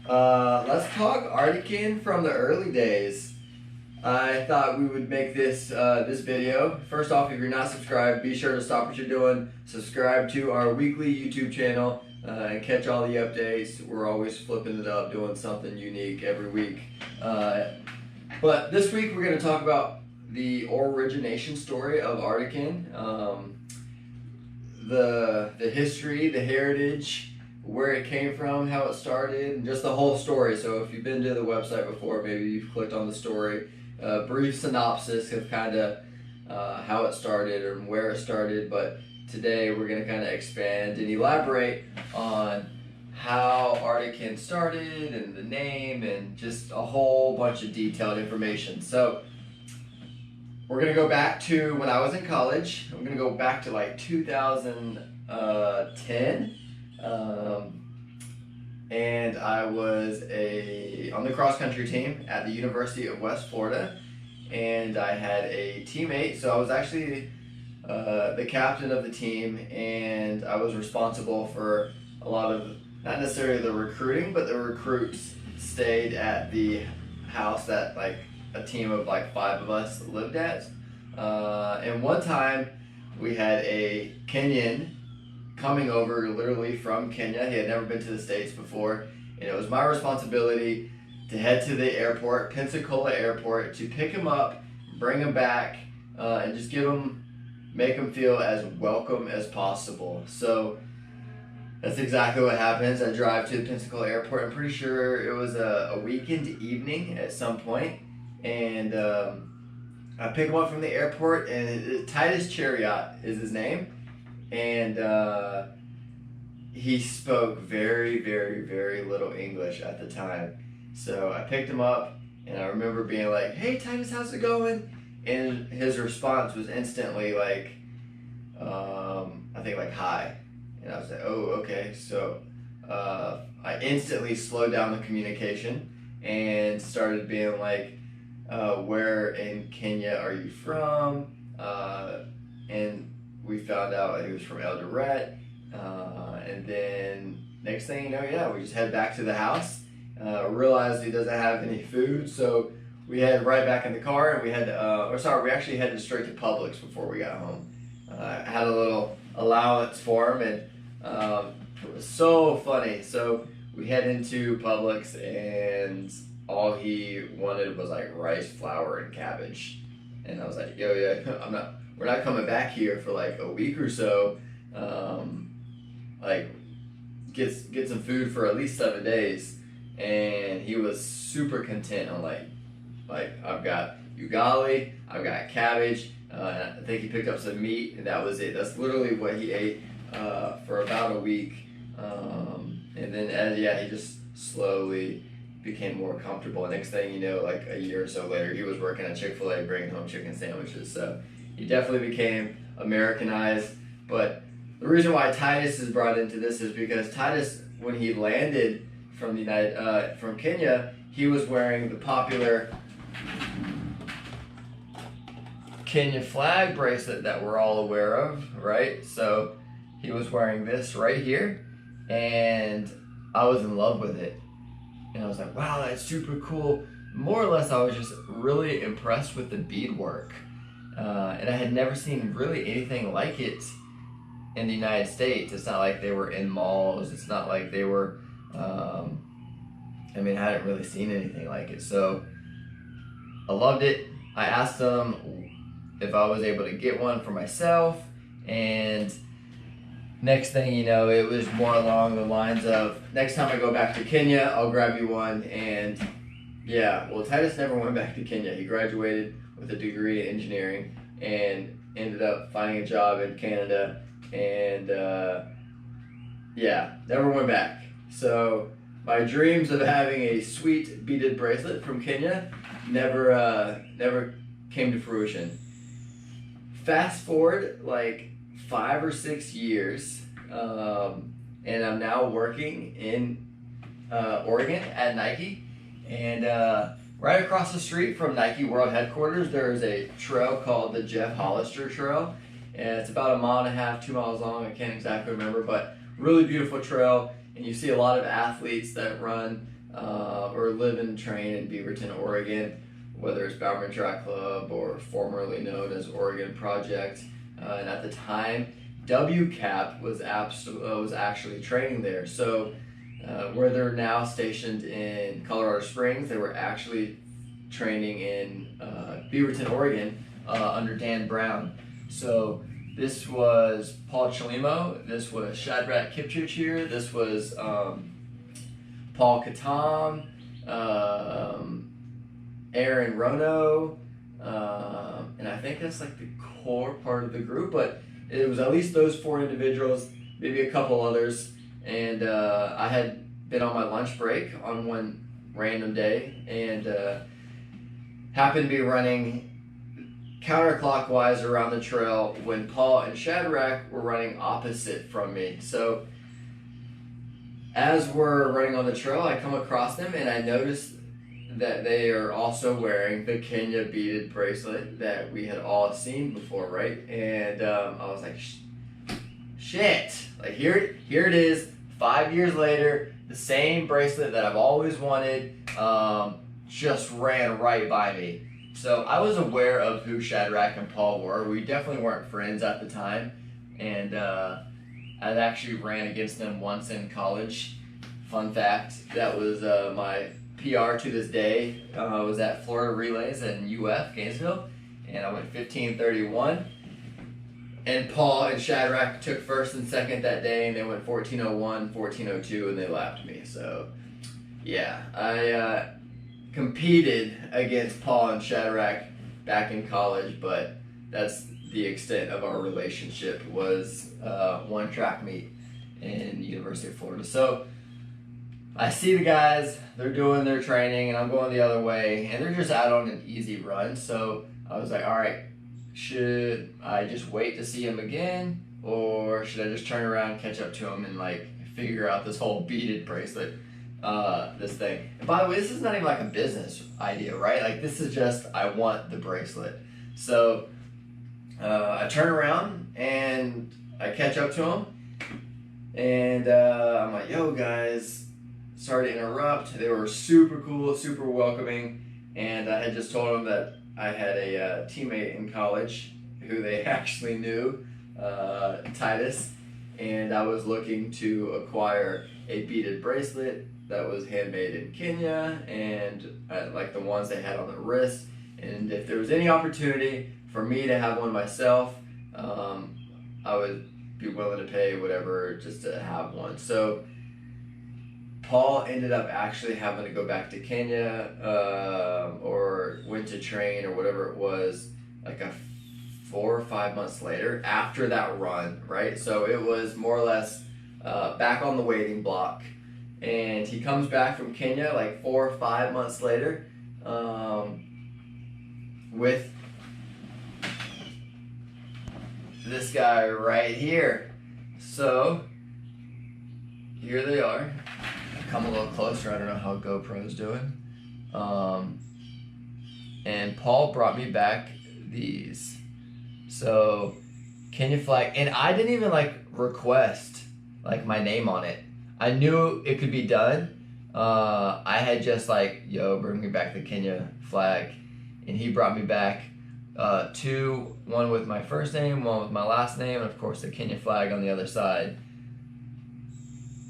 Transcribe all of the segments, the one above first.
Let's talk ArtiKen from the early days. I thought we would make this video. First off, if you're not subscribed, be sure to stop what you're doing. Subscribe to our weekly YouTube channel and catch all the updates. We're always flipping it up, doing something unique every week. But this week we're going to talk about the origination story of ArtiKen, the history, the heritage, where it came from, how it started, and just the whole story. So if you've been to the website before, maybe you've clicked on the story. Brief synopsis of kind of how it started and where it started, but today we're going to kind of expand and elaborate on how ArtiKen started and the name and just a whole bunch of detailed information. So we're going to go back to when I was in college. I'm going to go back to like 2010. And I was on the cross country team at the University of West Florida, and I had a teammate. So I was actually the captain of the team, and I was responsible for a lot of, not necessarily the recruiting, but the recruits stayed at the house that like a team of like 5 of us lived at. And one time we had a Kenyan coming over literally from Kenya. He had never been to the States before, and it was my responsibility to head to the airport, Pensacola Airport, to pick him up, bring him back, and just make him feel as welcome as possible. So that's exactly what happens. I drive to the Pensacola Airport. I'm pretty sure it was a weekend evening at some point, and I pick him up from the airport, and Titus Chariot is his name. And he spoke very, very, very little English at the time. So I picked him up, and I remember being like, "Hey Titus, how's it going?" And his response was instantly like, I think like, "Hi." And I was like, "Oh, okay." So I instantly slowed down the communication and started being like, "Where in Kenya are you from?" And we found out he was from Eldoret, and then next thing you know, we just head back to the house. Realized he doesn't have any food, so we head right back in the car, and we actually headed straight to Publix before we got home. I had a little allowance for him, and it was so funny. So we head into Publix, and all he wanted was like rice, flour, and cabbage. And I was like, we're not coming back here for like a week or so. Get some food for at least 7 days. And he was super content on like I've got ugali, I've got cabbage, and I think he picked up some meat, and that was it. That's literally what he ate for about a week. And then he just slowly became more comfortable. And next thing you know, like a year or so later, he was working at Chick-fil-A bringing home chicken sandwiches. So he definitely became Americanized. But the reason why Titus is brought into this is because Titus, when he landed from from Kenya, he was wearing the popular Kenya flag bracelet that we're all aware of, right? So he was wearing this right here, and I was in love with it. And I was like, wow, that's super cool. More or less, I was just really impressed with the beadwork. And I had never seen really anything like it in the United States. It's not like they were in malls. It's not like they were, I hadn't really seen anything like it. So I loved it. I asked them if I was able to get one for myself. And next thing you know, it was more along the lines of, next time I go back to Kenya, I'll grab you one. And Titus never went back to Kenya. He graduated with a degree in engineering and ended up finding a job in Canada, and never went back. So my dreams of having a sweet beaded bracelet from Kenya never came to fruition. Fast forward like 5 or 6 years, and I'm now working in Oregon at Nike, and right across the street from Nike World Headquarters, there is a trail called the Jeff Hollister Trail, and it's about 1.5 miles, 2 miles long. I can't exactly remember, but really beautiful trail. And you see a lot of athletes that run or live and train in Beaverton, Oregon, whether it's Bowerman Track Club or formerly known as Oregon Project. And at the time, WCAP was actually training there. So where they're now stationed in Colorado Springs, they were actually training in Beaverton, Oregon, under Dan Brown. So this was Paul Chalimo, this was Shadrach Kipchich here, this was Paul Katam, Aaron Rono, and I think that's like the core part of the group, but it was at least those 4 individuals, maybe a couple others, and I had been on my lunch break on one random day, and happened to be running counterclockwise around the trail when Paul and Shadrach were running opposite from me. So as we're running on the trail, I come across them and I noticed that they are also wearing the Kenya beaded bracelet that we had all seen before, right? And I was like, shit, like here it is, 5 years later, the same bracelet that I've always wanted, just ran right by me. So I was aware of who Shadrach and Paul were. We definitely weren't friends at the time, and I actually ran against them once in college. Fun fact, that was my PR to this day. I was at Florida Relays in UF, Gainesville, and I went 15:31. And Paul and Shadrach took first and second that day, and they went 14:01, 14:02, and they lapped me. So, yeah, I competed against Paul and Shadrach back in college, but that's the extent of our relationship, was one track meet in the University of Florida. So I see the guys, they're doing their training, and I'm going the other way, and they're just out on an easy run. So I was like, all right, should I just wait to see him again, or should I just turn around, catch up to him, and like figure out this whole beaded bracelet this thing? And by the way, this is not even like a business idea, right? Like, this is just, I want the bracelet. So I turn around and I catch up to him, and I'm like, yo guys, sorry to interrupt. They were super cool, super welcoming, and I had just told them that I had a teammate in college who they actually knew, Titus, and I was looking to acquire a beaded bracelet that was handmade in Kenya, and like the ones they had on the wrist, and if there was any opportunity for me to have one myself, I would be willing to pay whatever just to have one. So Paul ended up actually having to go back to Kenya, or went to train or whatever it was, like 4 or 5 months later after that run, right? So it was more or less back on the waiting block, and he comes back from Kenya like 4 or 5 months later, with this guy right here. So here they are. Come a little closer. I don't know how GoPro's doing. And Paul brought me back these. So Kenya flag, and I didn't even like request like my name on it. I knew it could be done. I had just like, yo, bring me back the Kenya flag, and he brought me back 2, one with my first name, one with my last name, and of course the Kenya flag on the other side.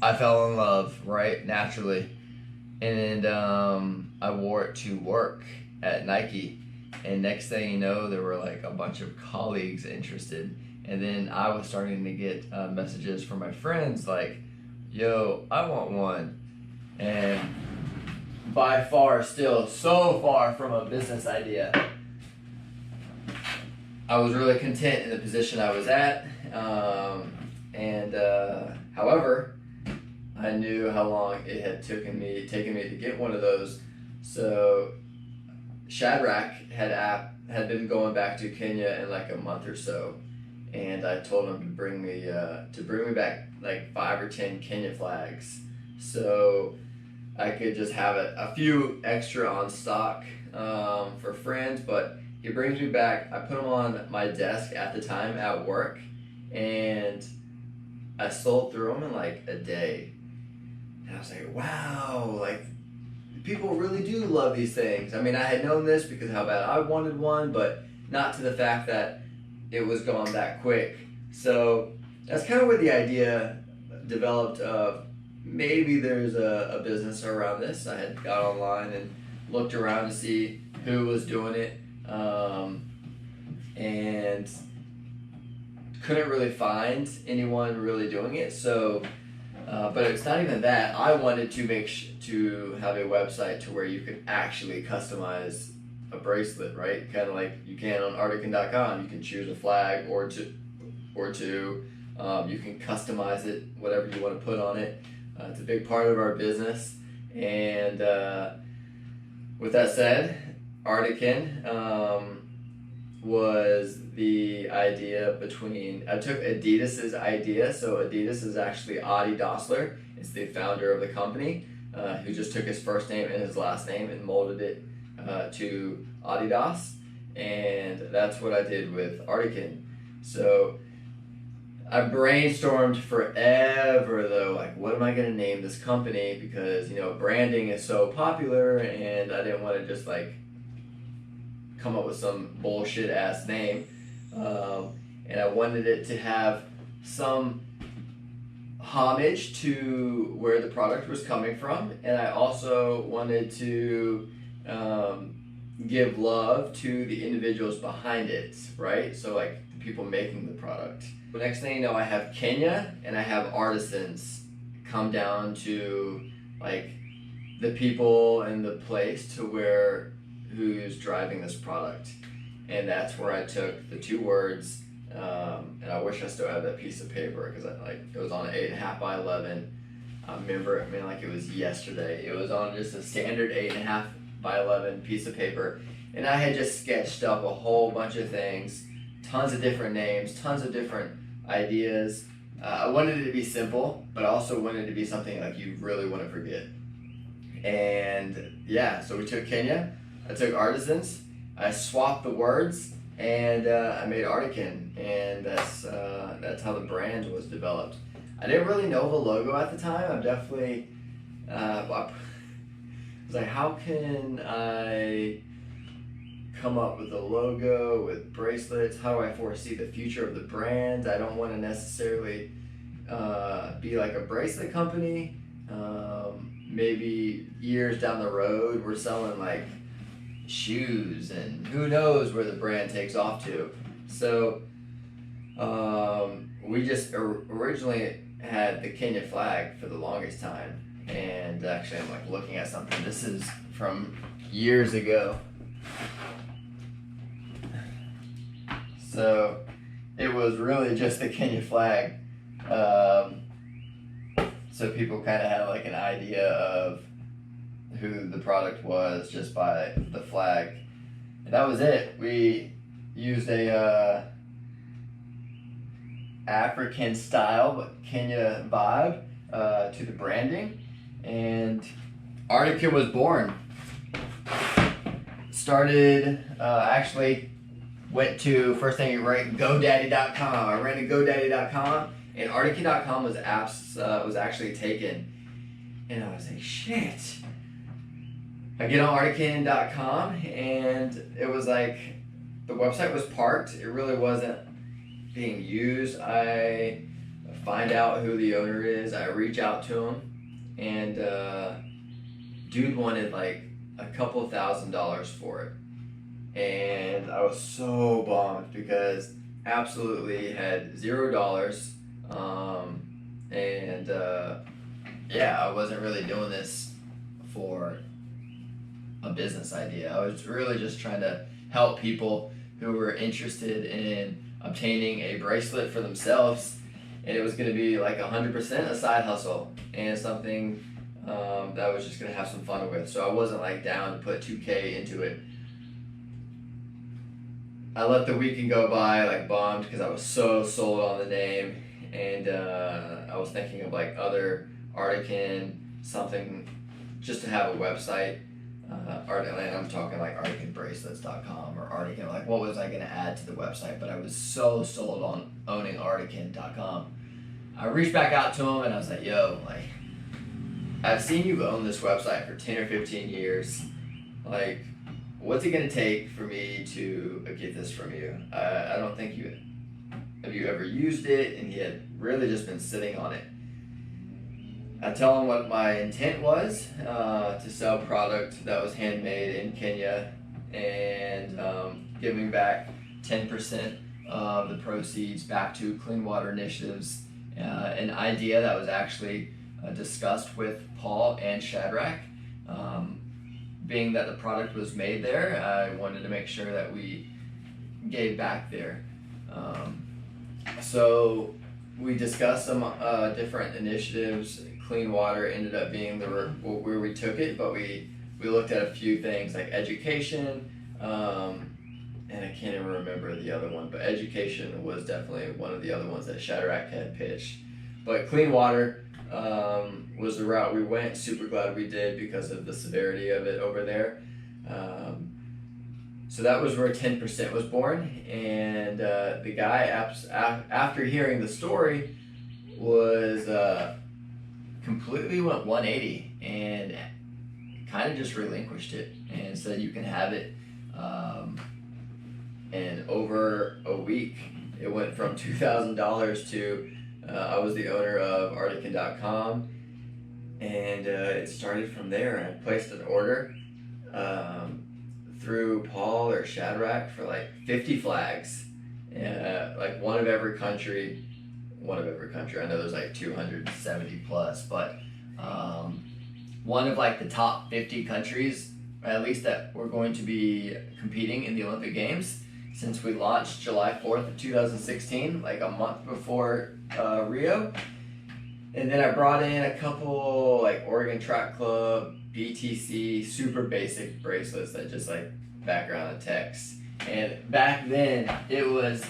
I fell in love, right, naturally, and I wore it to work at Nike, and next thing you know, there were like a bunch of colleagues interested, and then I was starting to get messages from my friends like, yo, I want one, and by far still so far from a business idea. I was really content in the position I was at, however, I knew how long it had taken me to get one of those. So Shadrach had been going back to Kenya in like a month or so, and I told him to bring me back like 5 or 10 Kenya flags, so I could just have a few extra on stock for friends. But he brings me back. I put them on my desk at the time at work, and I sold through them in like a day. And I was like, wow, like people really do love these things. I mean, I had known this because of how bad I wanted one, but not to the fact that it was gone that quick. So that's kind of where the idea developed of maybe there's a business around this. I had got online and looked around to see who was doing it, and couldn't really find anyone really doing it. So, but it's not even that. I wanted to to have a website to where you could actually customize a bracelet, right? Kind of like you can on ArtiKen.com. You can choose a flag or two. You can customize it, whatever you want to put on it. It's a big part of our business. And with that said, ArtiKen was the idea between, I took Adidas's idea. So Adidas is actually Adi Dassler. It's the founder of the company, who just took his first name and his last name and molded it to Adidas. And that's what I did with ArtiKen. So I brainstormed forever though, like what am I going to name this company, because branding is so popular and I didn't want to just like come up with some bullshit ass name, and I wanted it to have some homage to where the product was coming from, and I also wanted to give love to the individuals behind it, right? So like the people making the product. The next thing you know, I have Kenya and I have artisans come down to like the people and the place to where who's driving this product. And that's where I took the two words, and I wish I still had that piece of paper because it was on an 8.5 by 11. I remember, like it was yesterday. It was on just a standard 8.5 by 11 piece of paper. And I had just sketched up a whole bunch of things, tons of different names, tons of different ideas. I wanted it to be simple, but I also wanted it to be something like you really want to forget. And yeah, so we took Kenya, I took artisans, I swapped the words, and I made ArtiKen, and that's how the brand was developed. I didn't really know the logo at the time. I'm definitely, I was like, how can I come up with a logo with bracelets? How do I foresee the future of the brand? I don't want to necessarily be like a bracelet company. Maybe years down the road we're selling like shoes, and who knows where the brand takes off to. So we just originally had the Kenya flag for the longest time, and actually I'm like looking at something. This is from years ago. So it was really just the Kenya flag. So people kind of had like an idea of who the product was just by the flag. And that was it. We used a African style but Kenya vibe to the branding, and ArtiKen was born. Started, actually went to, first thing you write, GoDaddy.com. I ran to GoDaddy.com, and ArtiKen.com was actually taken. And I was like, shit. I get on ArtiKen.com, and it was like, the website was parked. It really wasn't being used. I find out who the owner is. I reach out to him, and dude wanted like a couple $1,000s for it. And I was so bummed because absolutely had $0. Yeah, I wasn't really doing this for a business idea. I was really just trying to help people who were interested in obtaining a bracelet for themselves, and it was going to be like 100% a side hustle and something that I was just going to have some fun with. So I wasn't like down to put $2K into it. I let the weekend go by like bummed because I was so sold on the name, and I was thinking of like other ArtiKen, something just to have a website. And I'm talking like ArtiKenBracelets.com or ArtiKen. Like, what was I going to add to the website? But I was so sold on owning ArtiKen.com. I reached back out to him and I was like, yo, like, I've seen you own this website for 10 or 15 years. Like, what's it gonna take for me to get this from you? I don't think have you ever used it, and he had really just been sitting on it. I tell him what my intent was, to sell product that was handmade in Kenya, and giving back 10% of the proceeds back to clean water initiatives. An idea that was actually discussed with Paul and Shadrach. Being that the product was made there, I wanted to make sure that we gave back there. So we discussed some different initiatives. Clean water ended up being where we took it, but we looked at a few things like education, and I can't even remember the other one, but education was definitely one of the other ones that Shadrach had pitched. But clean water was the route we went. Super glad we did because of the severity of it over there. So that was where 10% was born, and the guy, after hearing the story, was completely went 180 and kind of just relinquished it and said you can have it. And over a week, it went from $2,000 to I was the owner of ArtiKen.com, and it started from there. And I placed an order through Paul or Shadrach for like 50 flags, like one of every country. I know there's like 270 plus, but one of like the top 50 countries, at least that we're going to be competing in the Olympic Games, since we launched July 4th of 2016, like a month before Rio. And then I brought in a couple like Oregon Track Club, BTC, super basic bracelets that just like background and text. And back then it was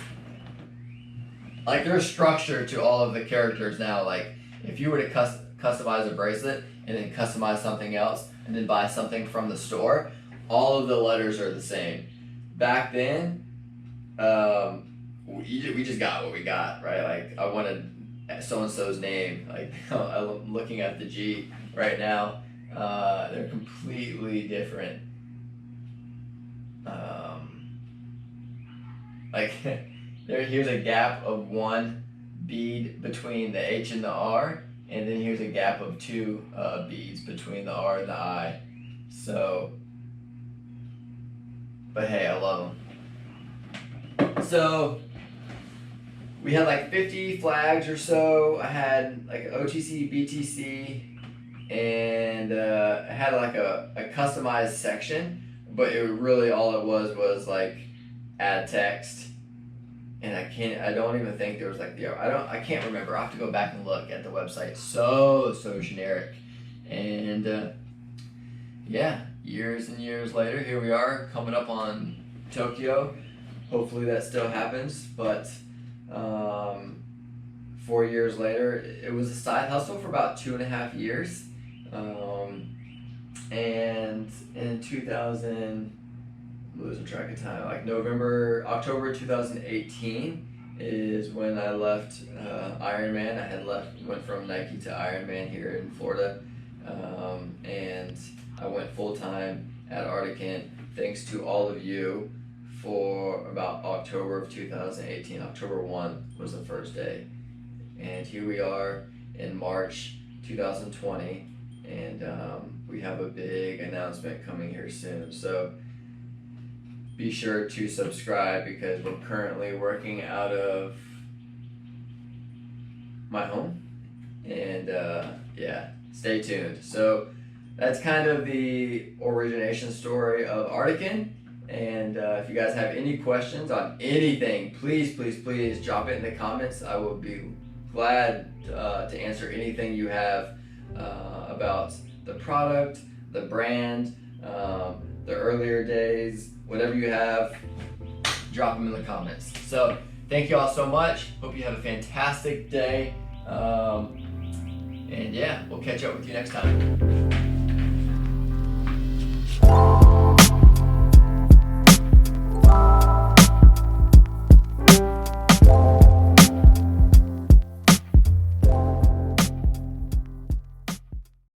like there's structure to all of the characters now. Like if you were to customize a bracelet and then customize something else and then buy something from the store, all of the letters are the same. Back then, we just got what we got, right? Like I wanted so-and-so's name. Like I'm looking at the G right now. They're completely different. Like here's a gap of 1 bead between the H and the R, and then here's a gap of 2 beads between the R and the I. So, but hey, I love them. So we had like 50 flags or so. I had like OTC, BTC, and I had like a customized section, but it really all it was like add text. And I don't even think there was like I can't remember. I have to go back and look at the website. So generic. And yeah, years and years later, here we are coming up on Tokyo. Hopefully that still happens, but 4 years later, it was a side hustle for about 2.5 years. And in 2000, I'm losing track of time, like October 2018 is when I left Ironman. Went from Nike to Ironman here in Florida, and I went full time at ArtiKen thanks to all of you for about October of 2018. October 1 was the first day, and here we are in March 2020, and we have a big announcement coming here soon. So be sure to subscribe because we're currently working out of my home, and yeah, stay tuned. So that's kind of the origination story of ArtiKen. And if you guys have any questions on anything, please drop it in the comments. I will be glad to answer anything you have about the product, the brand, the earlier days, whatever you have, drop them in the comments. So thank you all so much. Hope you have a fantastic day. And yeah, we'll catch up with you next time.